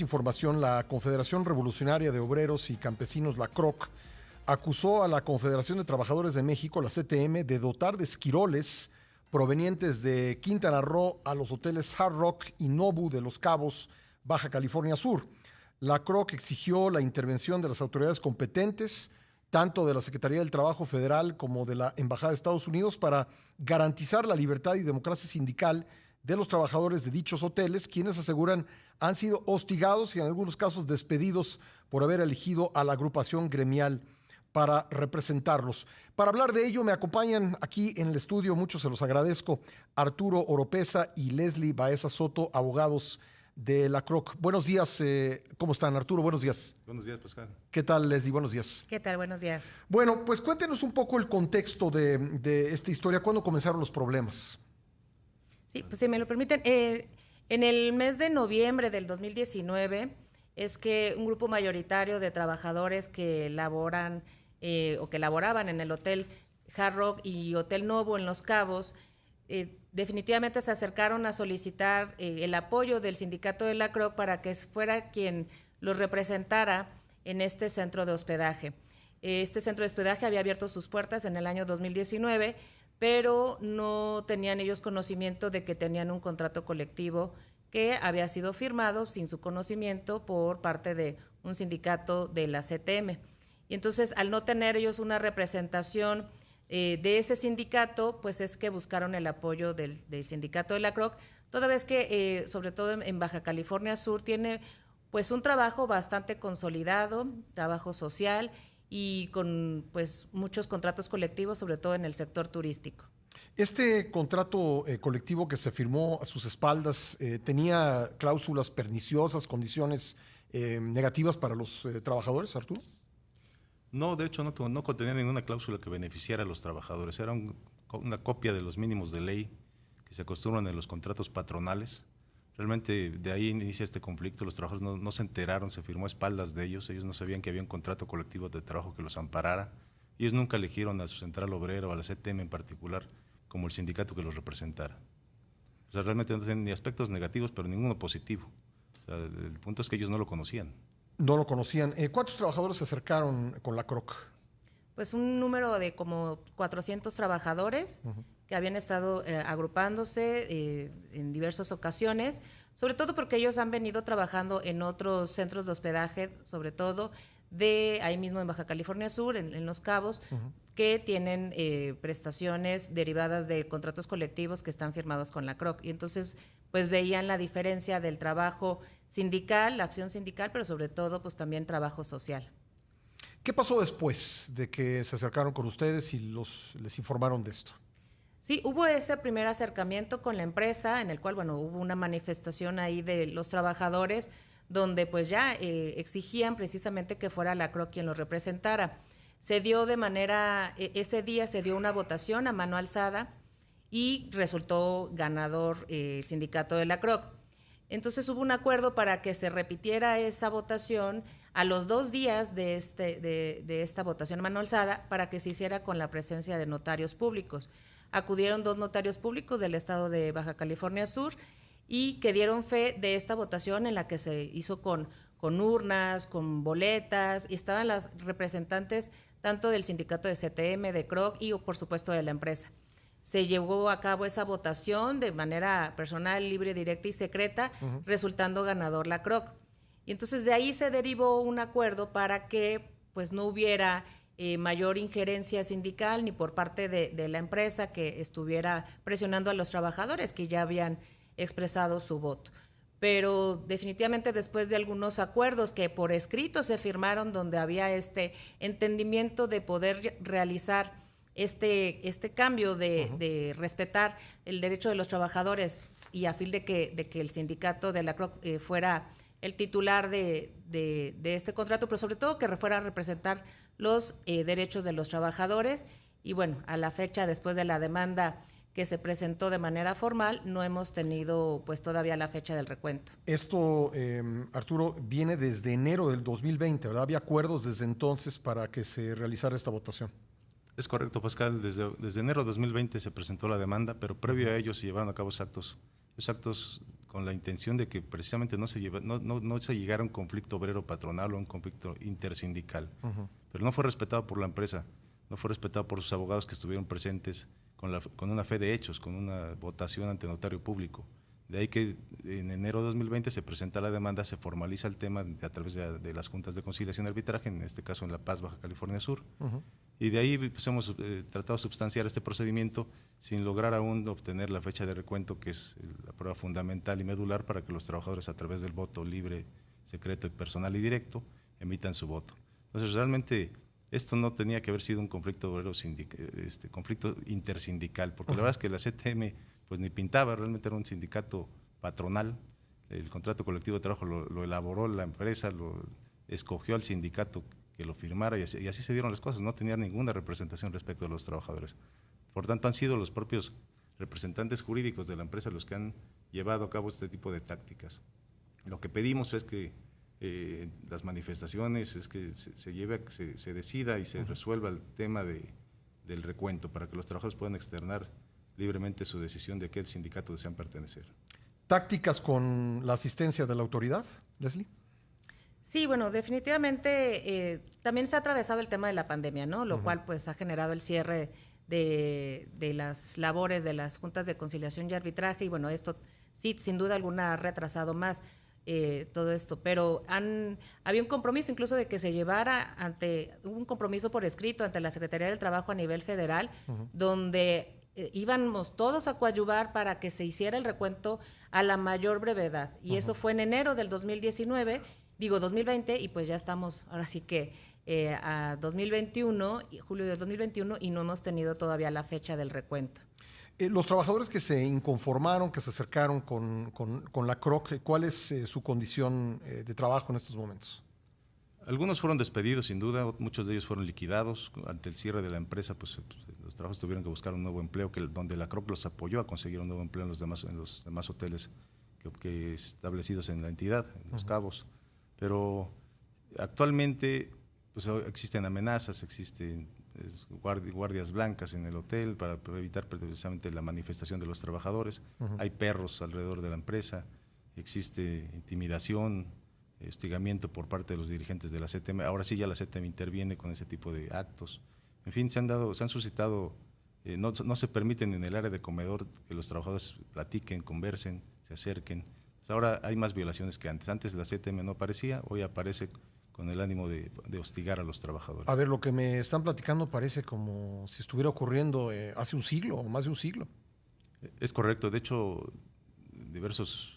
Información, la Confederación Revolucionaria de Obreros y Campesinos, la CROC, acusó a la Confederación de Trabajadores de México, la CTM, de dotar de esquiroles provenientes de Quintana Roo a los hoteles Hard Rock y Nobu de Los Cabos, Baja California Sur. La CROC exigió la intervención de las autoridades competentes, tanto de la Secretaría del Trabajo Federal como de la Embajada de Estados Unidos, para garantizar la libertad y democracia sindical de los trabajadores de dichos hoteles, quienes aseguran han sido hostigados y en algunos casos despedidos por haber elegido a la agrupación gremial para representarlos. Para hablar de ello me acompañan aquí en el estudio, muchos se los agradezco, Arturo Oropesa y Leslie Baeza Soto, abogados de la CROC. Buenos días, ¿cómo están, Arturo? Buenos días. Buenos días, Pascal. ¿Qué tal, Leslie? Buenos días. ¿Qué tal? Buenos días. Bueno, pues cuéntenos un poco el contexto de esta historia. ¿Cuándo comenzaron los problemas? Sí, pues si me lo permiten, en el mes de noviembre del 2019 es que un grupo mayoritario de trabajadores que laboran o que laboraban en el Hotel Hard Rock y Hotel Nobu en Los Cabos, definitivamente se acercaron a solicitar el apoyo del sindicato de la CROC para que fuera quien los representara en este centro de hospedaje. Este centro de hospedaje había abierto sus puertas en el año 2019, pero no tenían ellos conocimiento de que tenían un contrato colectivo que había sido firmado sin su conocimiento por parte de un sindicato de la CTM. Y entonces, al no tener ellos una representación de ese sindicato, pues es que buscaron el apoyo del sindicato de la CROC, toda vez que, sobre todo en Baja California Sur, tiene pues un trabajo bastante consolidado, trabajo social, y con pues muchos contratos colectivos, sobre todo en el sector turístico. Este contrato colectivo que se firmó a sus espaldas tenía cláusulas perniciosas, condiciones negativas para los trabajadores, Arturo. No, de hecho no contenía ninguna cláusula que beneficiara a los trabajadores. Era una copia de los mínimos de ley que se acostumbran en los contratos patronales. Realmente de ahí inicia este conflicto. Los trabajadores no se enteraron, se firmó a espaldas de ellos. Ellos no sabían que había un contrato colectivo de trabajo que los amparara. Ellos nunca eligieron a su central obrera o a la CTM en particular como el sindicato que los representara. O sea, realmente no tienen ni aspectos negativos, pero ninguno positivo. O sea, el punto es que ellos no lo conocían. No lo conocían. ¿Cuántos trabajadores se acercaron con la CROC? Pues un número de como 400 trabajadores que habían estado agrupándose en diversas ocasiones, sobre todo porque ellos han venido trabajando en otros centros de hospedaje, sobre todo de ahí mismo en Baja California Sur, en Los Cabos, que tienen prestaciones derivadas de contratos colectivos que están firmados con la CROC. Y entonces pues veían la diferencia del trabajo sindical, la acción sindical, pero sobre todo pues también trabajo social. ¿Qué pasó después de que se acercaron con ustedes y les informaron de esto? Sí, hubo ese primer acercamiento con la empresa, en el cual, bueno, hubo una manifestación ahí de los trabajadores, donde pues ya exigían precisamente que fuera la CROC quien los representara. Se dio de manera, ese día se dio una votación a mano alzada y resultó ganador el sindicato de la CROC. Entonces hubo un acuerdo para que se repitiera esa votación a los 2 días de esta votación a mano alzada, para que se hiciera con la presencia de notarios públicos. Acudieron 2 notarios públicos del estado de Baja California Sur y que dieron fe de esta votación, en la que se hizo con urnas, con boletas, y estaban las representantes tanto del sindicato de CTM, de CROC y por supuesto de la empresa. Se llevó a cabo esa votación de manera personal, libre, directa y secreta, resultando ganador la CROC. Y entonces de ahí se derivó un acuerdo para que pues no hubiera mayor injerencia sindical ni por parte de la empresa, que estuviera presionando a los trabajadores que ya habían expresado su voto. Pero definitivamente, después de algunos acuerdos que por escrito se firmaron, donde había este entendimiento de poder realizar este cambio de respetar el derecho de los trabajadores, y a fin de que el sindicato de la CROC fuera el titular de este contrato, pero sobre todo que fuera a representar los derechos de los trabajadores. Y bueno, a la fecha, después de la demanda que se presentó de manera formal, no hemos tenido pues todavía la fecha del recuento. Esto, Arturo, viene desde enero del 2020, ¿verdad? Había acuerdos desde entonces para que se realizara esta votación. Es correcto, Pascal. Desde enero de 2020 se presentó la demanda, pero previo a ello se llevaron a cabo actos Esos actos con la intención de que precisamente no se llegara a un conflicto obrero patronal o un conflicto intersindical. Pero no fue respetado por la empresa, no fue respetado por sus abogados que estuvieron presentes con una fe de hechos, con una votación ante notario público. De ahí que en enero de 2020 se presenta la demanda, se formaliza el tema a través de las juntas de conciliación y arbitraje, en este caso en La Paz, Baja California Sur. Y de ahí pues, hemos tratado de substanciar este procedimiento sin lograr aún obtener la fecha de recuento, que es la prueba fundamental y medular para que los trabajadores, a través del voto libre, secreto, personal y directo, emitan su voto. Entonces, realmente esto no tenía que haber sido un conflicto obrero conflicto intersindical, porque la verdad es que la CTM pues ni pintaba, realmente era un sindicato patronal. El contrato colectivo de trabajo lo elaboró la empresa, lo escogió al sindicato que lo firmara y así se dieron las cosas, no tenía ninguna representación respecto a los trabajadores. Por tanto, han sido los propios representantes jurídicos de la empresa los que han llevado a cabo este tipo de tácticas. Lo que pedimos es que las manifestaciones, es que se decida y se resuelva el tema del recuento para que los trabajadores puedan externar libremente su decisión de qué sindicato desean pertenecer. ¿Tácticas con la asistencia de la autoridad, Leslie? Sí, bueno, definitivamente también se ha atravesado el tema de la pandemia, ¿no? Lo cual pues ha generado el cierre de las labores de las juntas de conciliación y arbitraje, y bueno, esto sí, sin duda alguna ha retrasado más todo esto, pero había un compromiso incluso de que se llevara un compromiso por escrito ante la Secretaría del Trabajo a nivel federal, donde íbamos todos a coadyuvar para que se hiciera el recuento a la mayor brevedad, y eso fue en enero del 2020, y pues ya estamos ahora sí que a 2021, julio del 2021, y no hemos tenido todavía la fecha del recuento. Los trabajadores que se inconformaron, que se acercaron con la CROC, ¿cuál es su condición de trabajo en estos momentos? Algunos fueron despedidos, sin duda, muchos de ellos fueron liquidados. Ante el cierre de la empresa, pues los trabajadores tuvieron que buscar un nuevo empleo, donde la CROC los apoyó a conseguir un nuevo empleo en los demás hoteles que establecidos en la entidad, en Los Cabos. Pero actualmente pues, existen amenazas, existen guardias blancas en el hotel para evitar precisamente la manifestación de los trabajadores. Hay perros alrededor de la empresa, existe intimidación, hostigamiento por parte de los dirigentes de la CTM. Ahora sí ya la CTM interviene con ese tipo de actos. En fin, se han suscitado, no se permiten en el área de comedor que los trabajadores platiquen, conversen, se acerquen. Pues ahora hay más violaciones que antes. Antes la CTM no aparecía, hoy aparece con el ánimo de hostigar a los trabajadores. A ver, lo que me están platicando parece como si estuviera ocurriendo hace un siglo o más de un siglo. Es correcto. De hecho, en diversas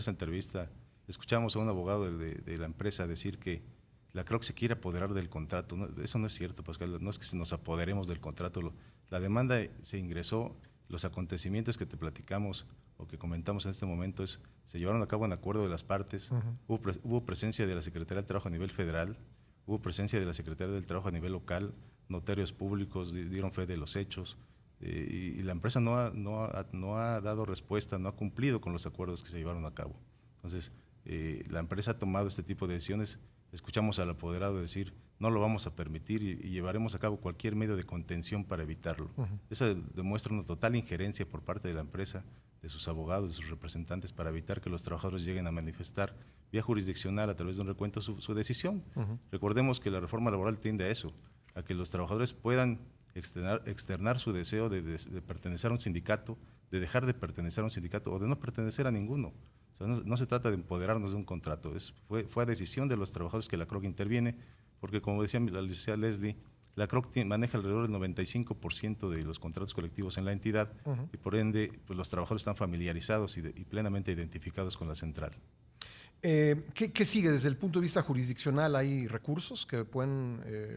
entrevistas escuchamos a un abogado de la empresa decir que la CROC se quiere apoderar del contrato. No, eso no es cierto, Pascal. No es que nos apoderemos del contrato. La demanda se ingresó, los acontecimientos que te platicamos o que comentamos en este momento se llevaron a cabo en acuerdo de las partes. Hubo presencia de la Secretaría del Trabajo a nivel federal, hubo presencia de la Secretaría del Trabajo a nivel local, notarios públicos dieron fe de los hechos, y la empresa no ha dado respuesta, no ha cumplido con los acuerdos que se llevaron a cabo. Entonces, la empresa ha tomado este tipo de decisiones. Escuchamos al apoderado decir, no lo vamos a permitir y llevaremos a cabo cualquier medio de contención para evitarlo. Eso demuestra una total injerencia por parte de la empresa, de sus abogados, de sus representantes, para evitar que los trabajadores lleguen a manifestar vía jurisdiccional a través de un recuento su decisión. Recordemos que la reforma laboral tiende a eso, a que los trabajadores puedan externar su deseo de pertenecer a un sindicato, de dejar de pertenecer a un sindicato o de no pertenecer a ninguno. O sea, no se trata de empoderarnos de un contrato, fue a decisión de los trabajadores que la CROC interviene, porque como decía la licenciada Leslie, la CROC maneja alrededor del 95% de los contratos colectivos en la entidad y por ende pues, los trabajadores están familiarizados y plenamente identificados con la central. ¿Qué sigue desde el punto de vista jurisdiccional? ¿Hay recursos que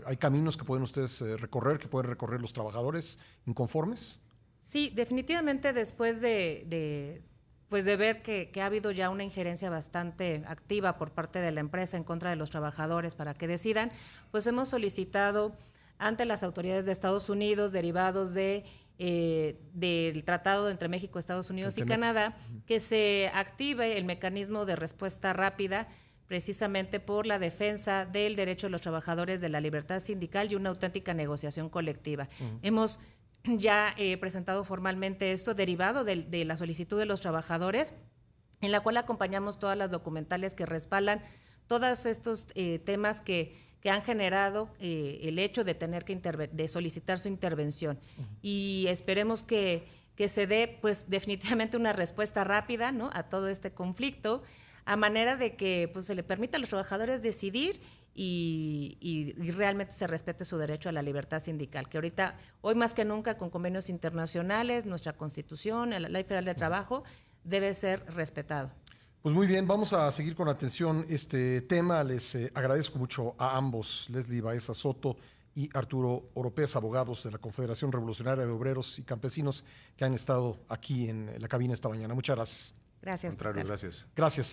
hay caminos que pueden ustedes recorrer, que pueden recorrer los trabajadores inconformes? Sí, definitivamente después de ver que ha habido ya una injerencia bastante activa por parte de la empresa en contra de los trabajadores para que decidan, pues hemos solicitado ante las autoridades de Estados Unidos, derivados del tratado entre México, Estados Unidos y Canadá, que se active el mecanismo de respuesta rápida, precisamente por la defensa del derecho de los trabajadores de la libertad sindical y una auténtica negociación colectiva. Hemos ya presentado formalmente esto, derivado de la solicitud de los trabajadores, en la cual acompañamos todas las documentales que respaldan todos estos temas que han generado el hecho de tener que de solicitar su intervención. Y esperemos que se dé pues definitivamente una respuesta rápida, ¿no?, a todo este conflicto, a manera de que pues se le permita a los trabajadores decidir y realmente se respete su derecho a la libertad sindical, que ahorita, hoy más que nunca, con convenios internacionales, nuestra Constitución, la Ley Federal de Trabajo, debe ser respetado. Pues muy bien, vamos a seguir con atención este tema. Les agradezco mucho a ambos, Leslie Baeza Soto y Arturo Oropez, abogados de la Confederación Revolucionaria de Obreros y Campesinos, que han estado aquí en la cabina esta mañana. Muchas gracias. Gracias. Al contrario, gracias. Gracias.